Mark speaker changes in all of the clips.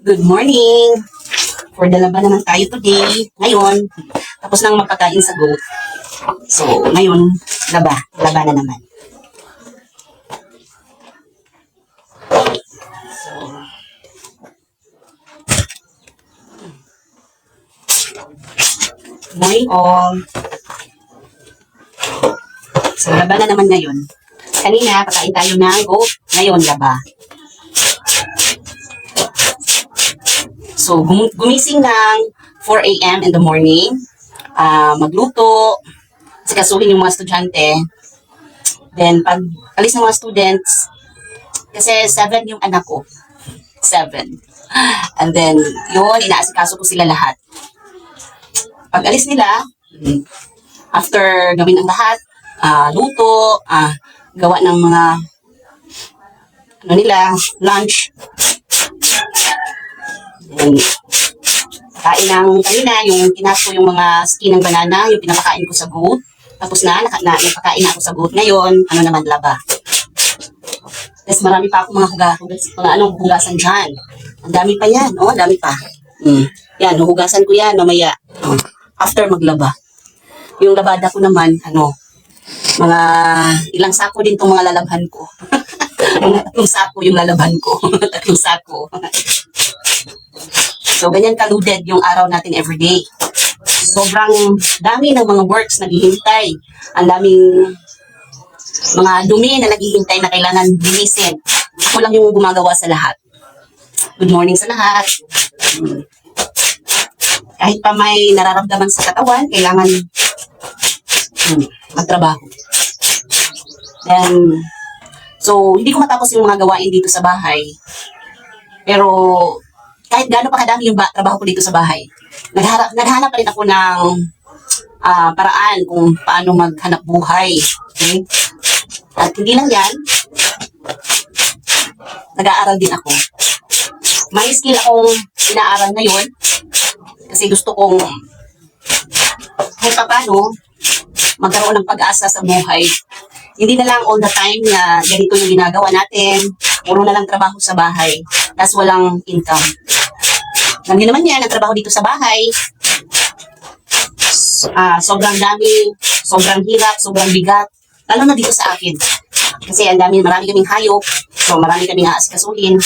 Speaker 1: Good morning! For the laban naman tayo today. Ngayon, tapos nang magpakain sa goat. So, ngayon, laba na naman. So, morning all. So, laba na naman ngayon. Kanina, pakain tayo ng goat. Ngayon, laba. So, gumising ng 4 a.m. in the morning, magluto, sikasuhin yung mga estudyante. Then, pag alis ng mga students, kasi 7 yung anak ko. 7. And then, yun, inaasikaso ko sila lahat. Pag alis nila, after gawin ang lahat, luto, gawa ng mga, lunch. And, kain ng kanina, yung kinaso yung mga skin ng banana, yung pinapakain ko sa goat. Tapos napakain ako sa goat. Ngayon, laba. Tapos marami pa akong mga hugasan dyan. Ang dami pa yan, ang dami pa. Yan, hugasan ko yan, mamaya. After maglaba. Yung labada ko naman, mga ilang sako din itong mga lalabhan ko. Tatlong sako yung lalabhan ko. Tatlong sako. So, ganyan kaluded yung araw natin everyday. Sobrang dami ng mga works naghihintay. Ang daming mga dumi na naghihintay na kailangan linisin. Ako lang yung gumagawa sa lahat. Good morning sa lahat. Kahit pa may nararamdaman sa katawan, kailangan magtrabaho. Then, so, hindi ko matapos yung mga gawain dito sa bahay. Pero, kahit gaano pa kadami yung trabaho ko dito sa bahay, naghanap pa rin ako ng paraan kung paano maghanap buhay. Okay? At hindi lang yan, nag-aaral din ako. May skill akong inaaral ngayon kasi gusto kong kahit pa paano magkaroon ng pag-asa sa buhay. Hindi na lang all the time na ganito yung ginagawa natin, puro na lang trabaho sa bahay, tapos walang income. Hindi naman yan, ang trabaho dito sa bahay. Sobrang dami, sobrang hirap, sobrang bigat. Lalo na dito sa akin. Kasi marami kaming hayop. So, marami kaming aasikasuhin.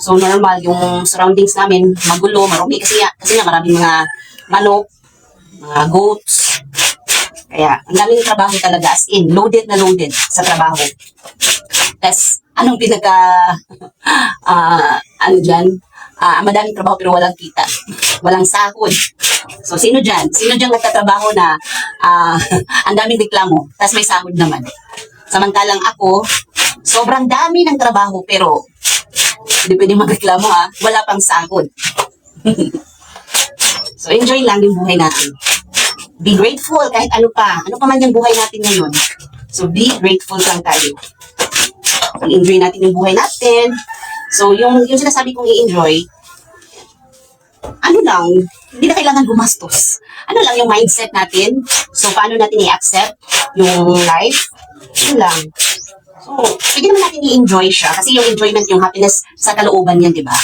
Speaker 1: So, normal, yung surroundings namin, magulo, marumi. Kasi nga maraming mga manok, mga goats. Kaya, ang daming trabaho talaga. As in, loaded na loaded sa trabaho. Tapos, anong madaming trabaho pero walang kita. Walang sahod. So, sino dyan? Sino dyan nagtatrabaho na ang daming reklamo, tapos may sahod naman? Samantalang ako, sobrang dami ng trabaho pero hindi pwede magreklamo wala pang sahod. So, enjoy lang yung buhay natin. Be grateful kahit ano pa man yung buhay natin ngayon. So, be grateful lang tayo. Enjoy natin yung buhay natin. So, yung sinasabi kong i-enjoy, hindi na kailangan gumastos. Lang yung mindset natin. So, paano natin i-accept yung life? Yun lang. So, pwede naman natin i-enjoy siya. Kasi yung enjoyment, yung happiness sa kalooban yan, di ba?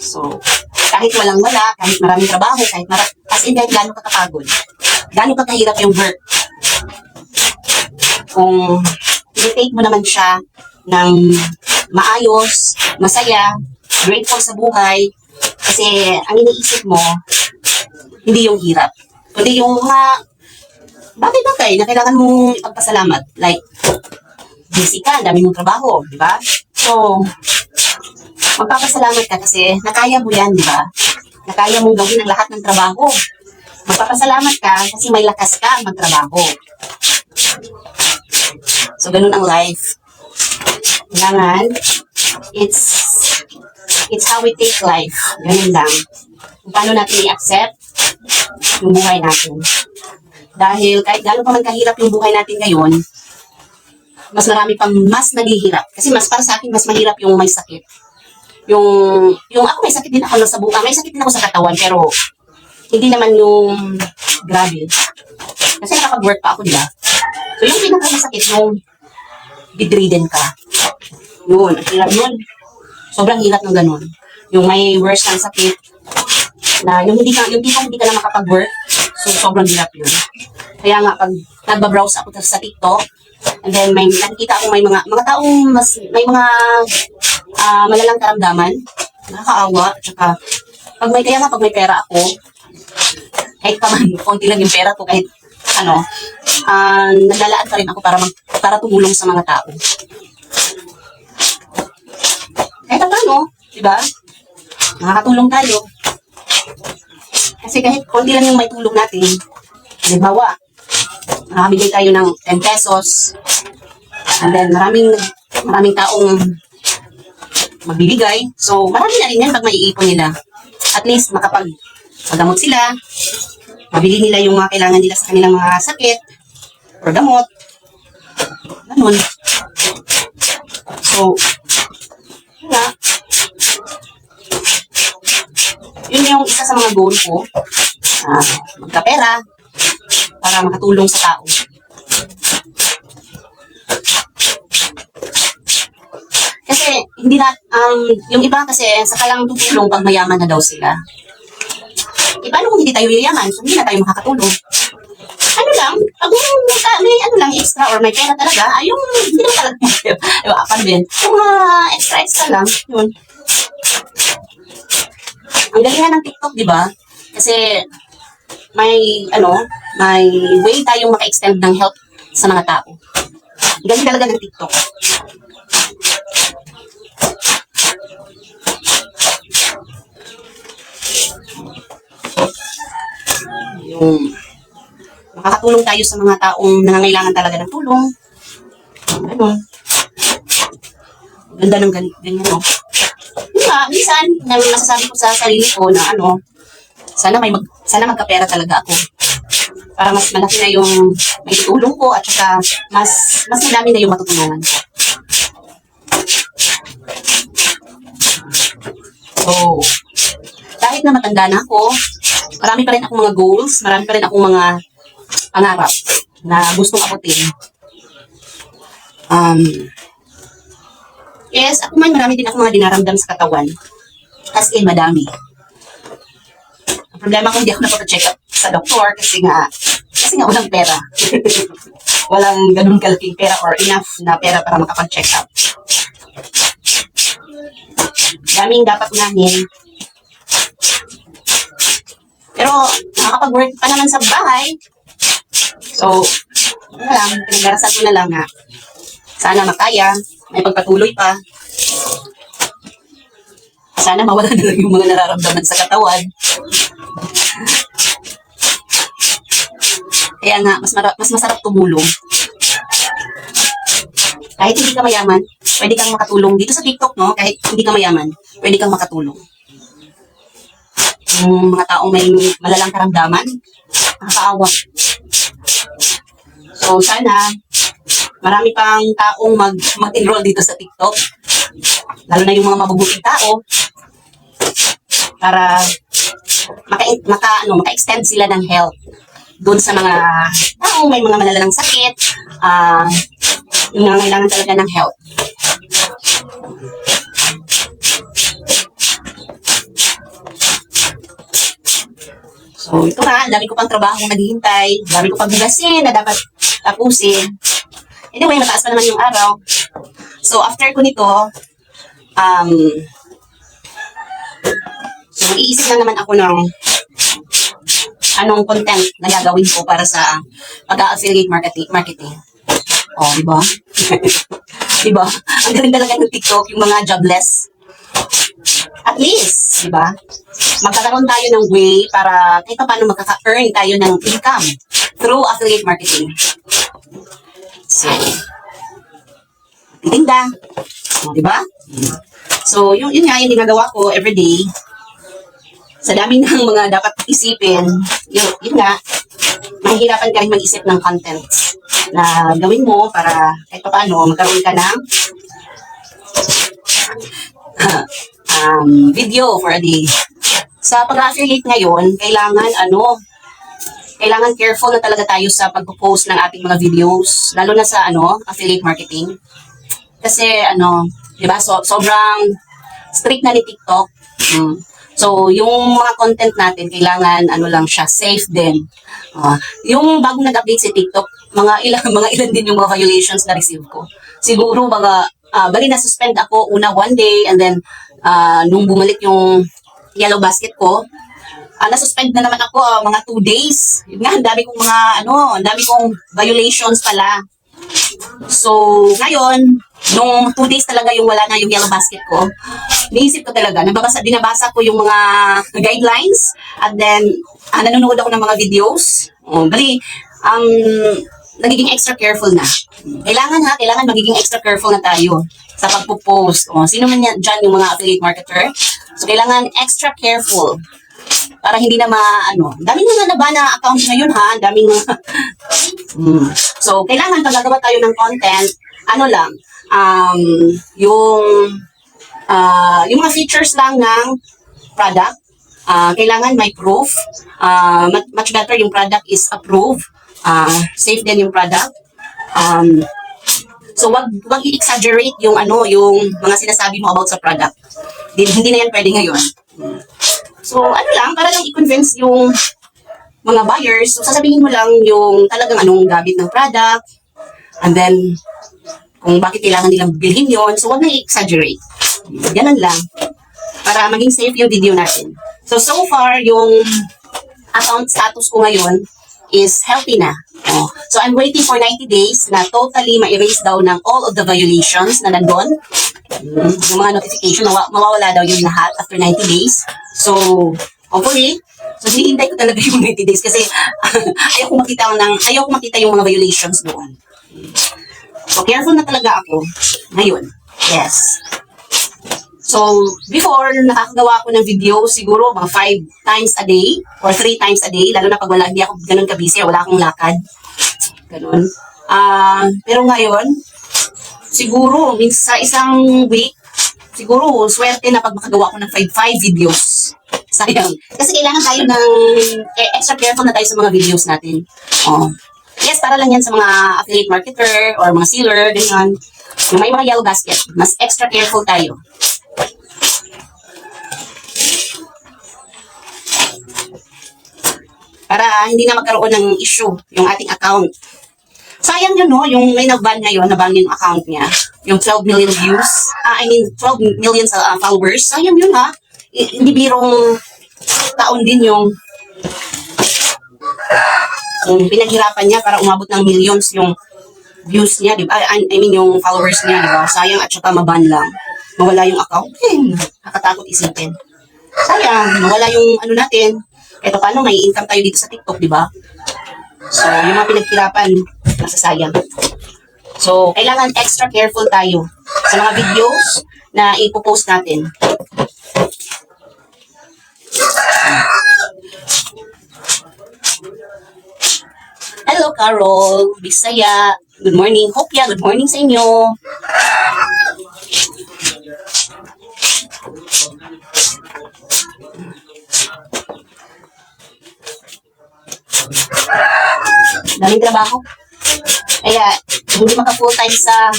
Speaker 1: So, kahit walang-wala, kahit maraming trabaho, kahit gano'ng kakapagod, gano'ng kakahirap yung work. Kung i-take mo naman siya ng maayos, masaya, grateful sa buhay, kasi ang iniisip mo, hindi yung hirap, kundi yung mga bagay-bagay na kailangan mong ipagpasalamat. Like, busy ka, dami mong trabaho, di ba? So, magpapasalamat ka kasi nakaya mo yan, di ba? Nakaya mong gawin ang lahat ng trabaho. Magpapasalamat ka kasi may lakas ka magtrabaho. So, ganun ang life. Kailangan, it's how we take life. Ganun lang. Kung paano natin i-accept yung buhay natin. Dahil kahit gano'n pa man kahirap yung buhay natin ngayon, mas marami pang mas naghihirap. Kasi para sa akin, mas mahirap yung may sakit. Yung ako may sakit din ako sa buka, may sakit din ako sa katawan, pero hindi naman yung grabe. Kasi nakapag-work pa ako, diba? So, yung pinakamasakit nung bedridden ka. Yun, ang hirap yun. Sobrang hirap ng ganun. Yung may worse kang sakit, na yung tipong hindi ka na makapag-work, so sobrang hirap yun. Kaya nga, pag nagbabrowse ako sa TikTok, and then may nakikita ako may mga taong may mga malalang karamdaman, nakakaawa, tsaka pag may pera ako, kahit pa man, konti lang yung pera ko, kahit naglalaan pa rin ako para tumulong sa mga tao. Kahit paano, di ba? Nakakatulong tayo. Kasi kahit konti lang yung may tulong natin, halimbawa, nakabigay tayo ng 10 pesos, and then maraming taong magbibigay. So, marami na rin yan pag maiipon nila. At least, makapag-magamot sila, mabili nila yung mga kailangan nila sa kanilang mga sakit, or gamot. Ganun. So, yun yung isa sa mga goal ko, magkapera para makatulong sa tao. Kasi hindi na yung iba kasi saka lang tutulong pag mayaman na daw sila. Paano kung hindi tayo yayaman? So hindi na tayo makakatulong. Pag may extra or may pera talaga, yung hindi naman talaga yung extra lang, yun. Ang galingan ng TikTok, di ba? Kasi may way tayong maka-extend ng help sa mga tao. Galing talaga ng TikTok. Yung makakatulong tayo sa mga taong nangangailangan talaga ng tulong. Ganda ng ganyan, no? Minsan, masasabi ko sa sarili ko na sana magkapera talaga ako. Para mas malaki na yung may tulong ko at saka mas madami na yung matutulungan. So, kahit na matanda na ako, marami pa rin akong mga goals, marami pa rin akong mga pangarap na gustong abutin. Yes, ako man marami din ako mga dinaramdam sa katawan. As in, madami. Ang problema ko, hindi ako napapacheck up sa doktor kasi nga walang pera. Walang ganun kalaking pera or enough na pera para makapag-check up. Daming dapat unahin. Pero, nakakapag-work pa naman sa bahay. So, pinag-arasan ko na lang na sana makaya, may pagpatuloy pa. Sana mawala na lang yung mga nararamdaman sa katawan. Kaya nga, mas masarap tumulong. Kahit hindi ka mayaman, pwede kang makatulong. Dito sa TikTok, no? Kahit hindi ka mayaman, pwede kang makatulong. Yung mga taong may malalang karamdaman, nakakaawa. So, sana, marami pang taong mag-enroll dito sa TikTok. Lalo na yung mga mabubuting tao. Para maka-extend sila ng help doon sa mga taong may mga malalalang sakit, yung mga kailangan talaga ng help. So, ito nga, dami ko pang trabaho naghihintay, dami ko pang hugasin na dapat tapusin. Anyway, mataas pa naman yung araw. So, after ko nito, so, iisip lang naman ako ng anong content na gagawin ko para sa pag-affiliate marketing. Oh, di ba? Di ba? Ang galing talaga ng TikTok, yung mga jobless. At least, di ba? Magkakaroon tayo ng way para kahit paano magkaka-earn tayo ng income through affiliate marketing. So, titinda. Di ba? So, yun nga yung ginagawa ko everyday. Sa dami ng mga dapat isipin, yun nga, mahihirapan ka rin mag-isip ng content na gawin mo para kahit paano magkaroon ka ng video for a day. Sa pag-affiliate ngayon, kailangan kailangan careful na talaga tayo sa pagpo-post ng ating mga videos, lalo na sa affiliate marketing. Kasi di ba, sobrang strict na ni TikTok. So, yung mga content natin, kailangan lang siya, safe din. Yung bagong nag-update si TikTok, mga ilan din yung mga violations na receive ko. Siguro bali na-suspend ako una 1 day, and then nung bumalik yung yellow basket ko, na-suspend na naman ako mga 2 days. Yun nga, ang dami kong violations pala. So, ngayon, nung 2 days talaga yung wala na yung yellow basket ko, niisip ko talaga, binabasa ko yung mga guidelines, at then, nanonood ako ng mga videos. Nagiging extra careful na. Kailangan magiging extra careful na tayo sa pagpo-post. Sino man dyan yung mga affiliate marketer? So, kailangan extra careful para hindi na daming mga nabana account ngayon ha, daming So, kailangan pag gagawa tayo ng content, yung mga features lang ng product, kailangan may proof, much better yung product is approved, safe din yung product. So, wag i-exaggerate yung mga sinasabi mo about sa product. Hindi na yan pwede ngayon. So, para lang i-convince yung mga buyers. So, sasabihin mo lang yung talagang anong gamit ng product, and then, kung bakit kailangan nilang bilhin yun. So, wag na i-exaggerate. Ganun lang. Para maging safe yung video natin. So far, yung account status ko ngayon is healthy na. So, I'm waiting for 90 days na totally ma-erase daw ng all of the violations na nandun. Yung mga notification, mawawala daw yung lahat after 90 days. So, hopefully, hinihintay ko talaga yung 90 days kasi ayaw ko makita yung mga violations doon. So, careful na talaga ako ngayon. Yes. So, before, nakakagawa ako ng video siguro mga 5 times a day or 3 times a day, lalo na pag hindi ako ganun ka-busy, wala akong lakad. Ganun. Pero ngayon, siguro, sa isang week, siguro, swerte na pag makagawa ko ng 5 videos. Sayang. Kasi kailangan tayo ng extra careful na tayo sa mga videos natin. Yes, para lang yan sa mga affiliate marketer or mga seller, ganyan. Yung may mga yellow basket, mas extra careful tayo. Para hindi na magkaroon ng issue yung ating account. Sayang yun, yung may nag-ban ngayon, na-ban yung account niya. Yung 12 million views. 12 million followers. Sayang yun, ha. Hindi birong taon din yung pinaghirapan niya para umabot ng millions yung views niya, di ba? I mean, yung followers niya, di ba? Sayang, at saka maban lang. Mawala yung account. Nakatakot isipin. Sayang, mawala yung natin. Kahit paano, may income tayo dito sa TikTok, di ba? So, yung mga pinaghirapan, masasayang. So, kailangan extra careful tayo sa mga videos na ipopost natin. Hello, Carol. Bisaya. Good morning. Hopya, good morning sa inyo. Daming trabaho. Kaya, hindi maka full time sa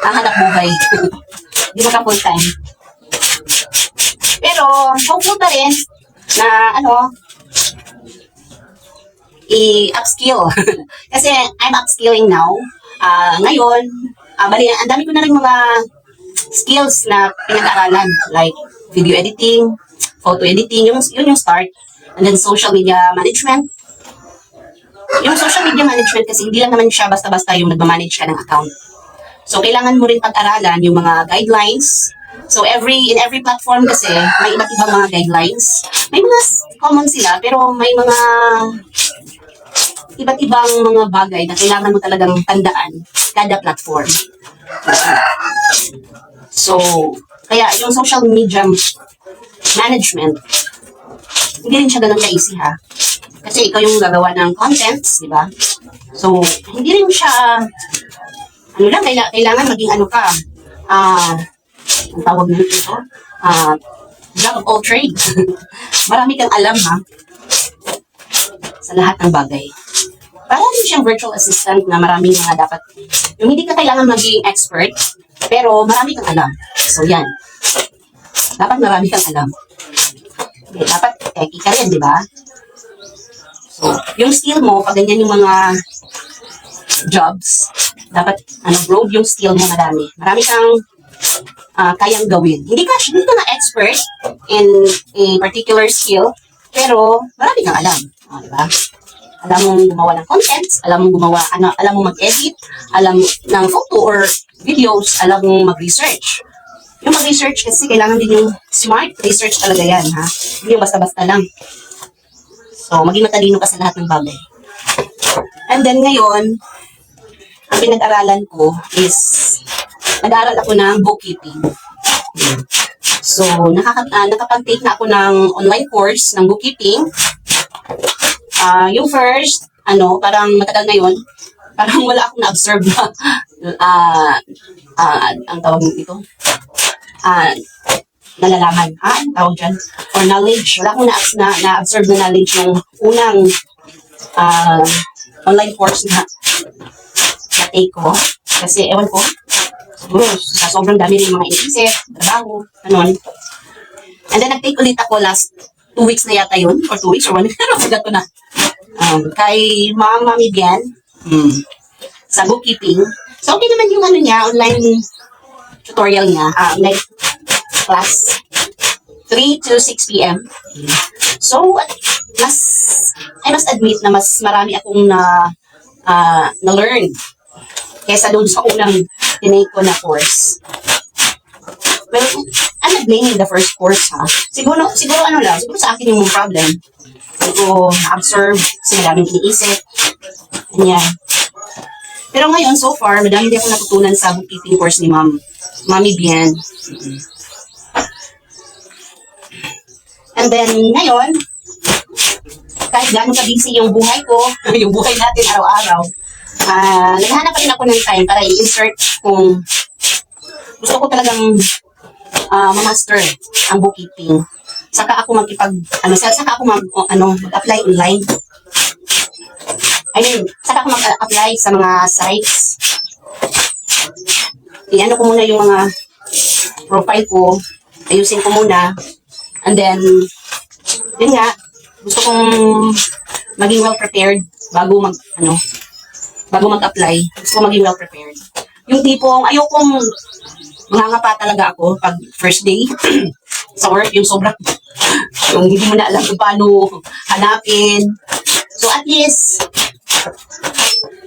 Speaker 1: hahanap buhay. Hindi maka full time. Pero, hopeful pa rin na i-upskill. Kasi, I'm upskilling now. Ngayon, bali, ang dami ko na rin mga skills na pinag-aaralan, like video editing, photo editing, yun yung start. And then social media management. Yung social media management kasi hindi lang naman siya basta-basta yung nagmamanage ka ng account. So, kailangan mo rin pag-aralan yung mga guidelines. So, in every platform kasi, may iba't ibang mga guidelines. May mga common sila, pero may mga iba't ibang mga bagay na kailangan mo talagang tandaan kada platform. So, kaya yung social media management, hindi rin siya ganun ka-easy ha. Kasi ikaw yung gagawa ng contents, di ba? So, hindi rin siya, kailangan maging ang tawag nito ito, jack of all trades. Marami kang alam ha, sa lahat ng bagay. Parang din siyang virtual assistant na maraming mga dapat, yung hindi ka kailangan maging expert, pero marami kang alam. So yan, dapat marami kang alam. Okay, dapat techie ka rin, di ba? So, yung skill mo, pag ganyan yung mga jobs, dapat broad yung skill mo madami. Marami kang kayang gawin. Hindi ka na expert in a particular skill, pero marami kang alam. Di ba? Alam mong gumawa ng contents, alam mong gumawa, alam mong mag-edit, alam ng photo or videos, alam mong mag-research. Yung mag-research kasi kailangan din yung smart research talaga yan, ha? Hindi yung basta-basta lang. So, maging matalino ka sa lahat ng bagay. And then ngayon, ang pinag-aralan ko is, nag-aaral ako ng bookkeeping. So, nakapag-take na ako ng online course ng bookkeeping. Yung first, parang matagal na yun, parang wala akong na-observe na, ang tawag nito, nalalaman, ang tawag dyan, or knowledge. Wala akong na-observe na knowledge yung unang online course na take ko. Kasi, ewan ko, siguro, sa sobrang dami rin mga inisip, trabaho, ganon. And then, nag-take ulit ako last 2 weeks na yata yun, or 2 weeks, or 1 week, pero magato na. Kay Mami Bian, sa bookkeeping. So, okay naman yung niya, online tutorial niya, like class 3 to 6 p.m. So, I must admit na mas marami akong na-learn kesa doon sa unang tinake ko na course. Well, I'm not blaming the first course, ha. Siguro siguro sa akin yung problem. Siguro na-observe, kasi madaming iniisip. Ganyan. Pero ngayon, so far, madami din akong natutunan sa bookkeeping course ni Mami Bien. And then, ngayon, kahit gano'n ka-busy yung buhay ko, yung buhay natin araw-araw, naghahanap pa rin ako ng time para i-insert kung gusto ko talagang ma-master ang bookkeeping. Saka ako mag-apply online. Saka ako mag-apply sa mga sites. I-ano ko muna yung mga profile ko, ayusin ko muna. And then, yun nga, gusto kong maging well-prepared bago mag-apply. Gusto kong maging well-prepared. Yung tipong, ayokong mangangapa talaga ako pag first day sa work, yung sobrang, yung hindi mo na alam kung paano hanapin. So, at least,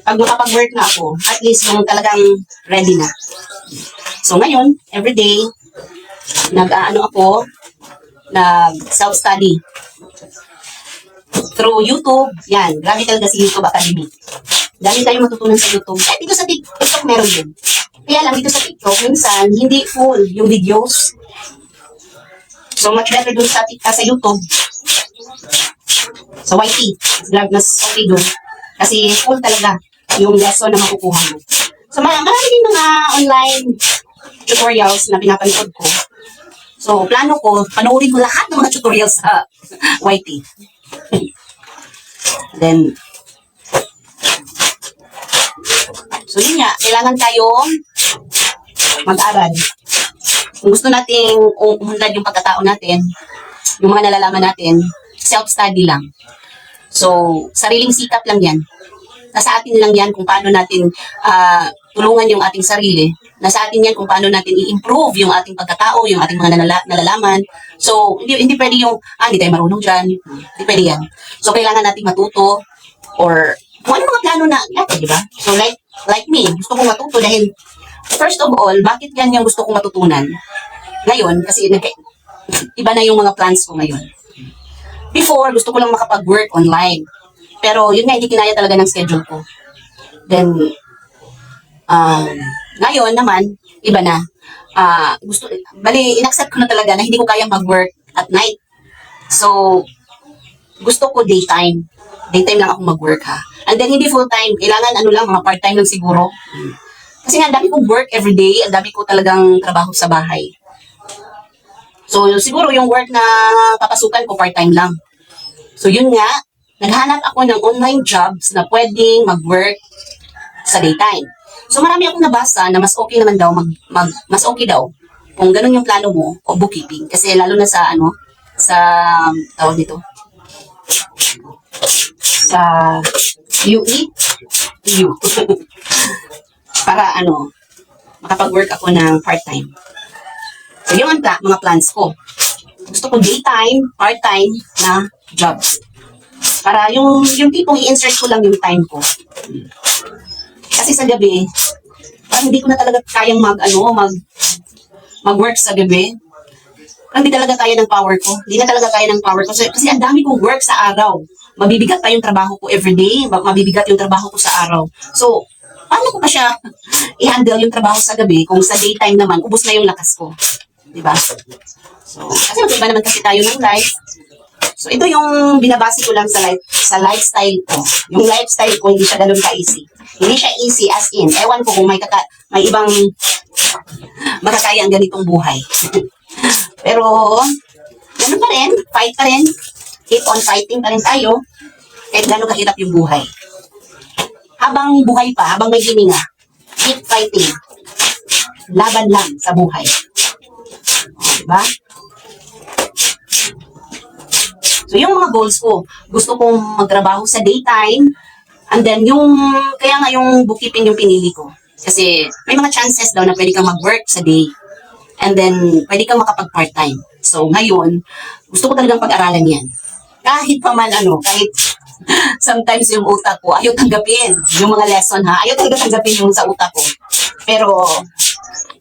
Speaker 1: pag makapag-work na ako, at least yung talagang ready na. So, ngayon, everyday, nag-self-study. Through YouTube, yan, grabe talaga si YouTube Academy. Dami tayong matutunan sa YouTube. Eh, dito sa TikTok meron din. Kaya lang, dito sa TikTok, minsan, hindi full yung videos. So, much better dun sa YouTube. Sa YT, mas okay dun. Kasi full talaga yung lesson na makukuha mo. So, marami din mga online tutorials na pinapanood ko. So, plano ko, panoorin ko lahat ng mga tutorials sa YT. Then, so yun nga, kailangan tayong mag-aral. Kung gusto nating umunlad yung pagkatao natin, yung mga nalalaman natin, self-study lang. So, sariling sikap lang yan. Nasa atin lang yan kung paano natin tulungan yung ating sarili. Nasa atin yan kung paano natin i-improve yung ating pagkatao, yung ating mga nalalaman. So, hindi pwede yung, hindi tayo marunong dyan. Hindi pwede yan. So, kailangan natin matuto or kung ano mga plano na natin, di ba? So, like me, gusto kong matuto dahil first of all, bakit yan yung gusto kong matutunan? Ngayon, kasi iba na yung mga plans ko ngayon. Before, gusto ko lang makapag-work online. Pero yun nga, hindi kinaya talaga ng schedule ko. Then, ngayon naman, iba na. In-accept ko na talaga na hindi ko kaya mag-work at night. So, gusto ko daytime. Daytime lang ako mag-work, ha. And then, hindi full-time. Kailangan, mga part-time lang siguro. Kasi nga, ang dami kong work everyday, ang dami ko talagang trabaho sa bahay. So, siguro yung work na papasukan ko, part-time lang. So, yun nga, naghanap ako ng online jobs na pwedeng mag-work sa daytime. So, marami akong nabasa na mas okay naman daw, mas okay daw, kung ganun yung plano mo, o bookkeeping. Kasi lalo na sa, sa, tawag dito, sa UE, EU. Para, makapag-work ako ng part-time. So, yung mga plans ko. Gusto ko daytime, part-time na job. Para yung tipong i-insert ko lang yung time ko. Kasi sa gabi, parang hindi ko na talaga kayang mag-work sa gabi. Parang hindi talaga kaya ng power ko. Hindi na talaga kaya ng power ko. Kasi ang dami kong work sa araw. Mabibigat pa yung trabaho ko everyday. Mabibigat yung trabaho ko sa araw. So, paano ko pa siya i-handle yung trabaho sa gabi kung sa daytime naman, ubos na yung lakas ko. Diba? So, kasi mag-iba naman kasi tayo ng life. So, ito yung binabase ko lang sa lifestyle ko. Yung lifestyle ko, hindi siya ganun ka-easy. Hindi siya easy as in. Ewan ko kung may ibang makakaya ang ganitong buhay. Pero, ganun pa rin. Fight pa rin. Keep on fighting pa rin tayo. Kahit gano'n kahirap yung buhay. Habang buhay pa, habang may hininga, keep fighting. Laban lang sa buhay. Diba? So, yung mga goals ko, gusto kong magtrabaho sa daytime, and then kaya nga yung bookkeeping yung pinili ko. Kasi, may mga chances daw na pwede kang mag-work sa day, and then, pwede kang makapag-part-time. So, ngayon, gusto ko talagang pag-aralan yan. Kahit pa man kahit sometimes yung utak ko, ayaw tanggapin yung mga lesson ha, ayaw talaga tanggapin yung sa utak ko. Pero,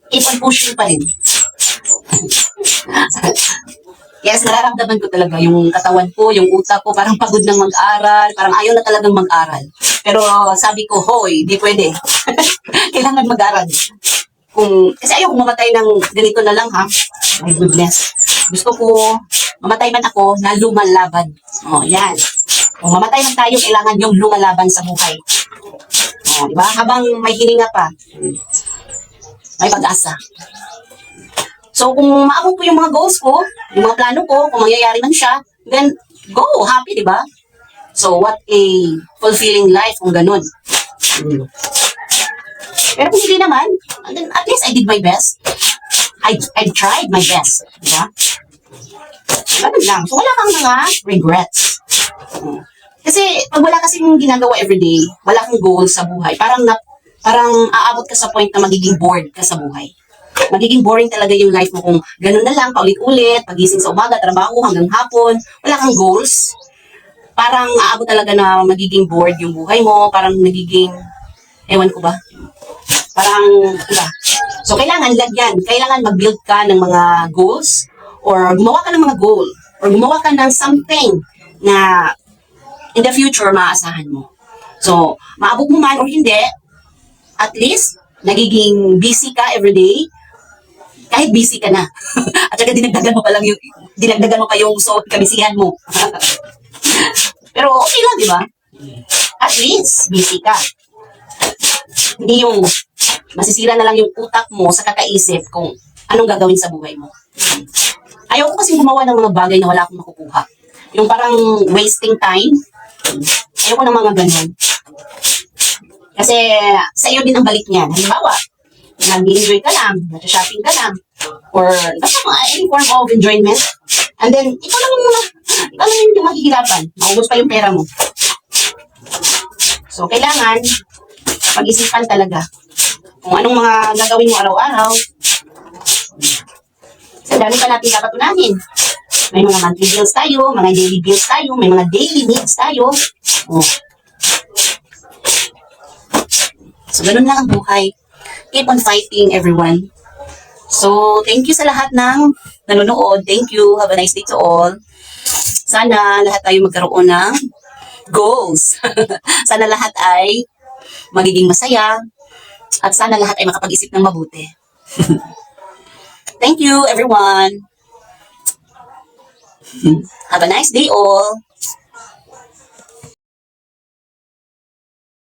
Speaker 1: ipag-push pa rin. Yes, nararamdaman ko talaga yung katawan ko, yung utak ko, parang pagod ng mag-aral, parang ayaw na talagang mag-aral. Pero sabi ko, hoy, di pwede. Kailangan mag-aral. Kasi ayaw kong mamatay ng ganito na lang ha. My goodness. Gusto ko, mamatay man ako na lumalaban. O, yan. Kung mamatay man tayo, kailangan yung lumalaban sa buhay. O, diba? Habang may hininga pa, may pag-asa. So, kung maabot ko yung mga goals ko, yung mga plano ko, kung mangyayari man siya, then, go, happy, di ba? So, what a fulfilling life kung ganun. Pero kung hindi naman, then at least I did my best. I tried my best, di ba? Ganun lang. So, wala kang mga regrets. Kasi, pag wala kasing ginagawa everyday, wala kang goals sa buhay, parang aabot ka sa point na magiging bored ka sa buhay. Magiging boring talaga yung life mo kung ganun na lang, paulit-ulit, pagising sa umaga, trabaho hanggang hapon, wala kang goals. Parang aabot talaga na magiging bored yung buhay mo, parang nagiging, ewan ko ba, parang, iba. So, kailangan mag-build ka ng mga goals, or gumawa ka ng mga goal, or gumawa ka ng something na in the future maaasahan mo. So, maabot mo man or hindi, at least, nagiging busy ka everyday, kahit busy ka na. At saka dinagdagan mo pa yung kabisihan mo. Pero okay lang, di ba? At least, busy ka. Hindi yung masisira na lang yung utak mo sa kakaisip kung anong gagawin sa buhay mo. Ayaw ko kasi gumawa ng mga bagay na wala akong makukuha. Yung parang wasting time. Ayaw ko ng mga ganyan. Kasi sa iyo din ang balik niyan. Halimbawa, nag-enjoy ka lang, nag-shopping ka lang, or any form of enjoyment. And then, ikaw lang yung maghihirapan. Maubos pa yung pera mo. So, kailangan pag-isipan talaga kung anong mga gagawin mo araw-araw. So, dami pa natin kapatunanin. May mga monthly bills tayo, mga daily bills tayo, may mga daily needs tayo. Oh. So, ganun lang ang buhay. Keep on fighting, everyone. So, thank you sa lahat ng nanonood. Thank you. Have a nice day to all. Sana lahat tayo magkaroon ng goals. Sana lahat ay magiging masaya. At sana lahat ay makapag-isip ng mabuti. Thank you, everyone. Have a nice day all.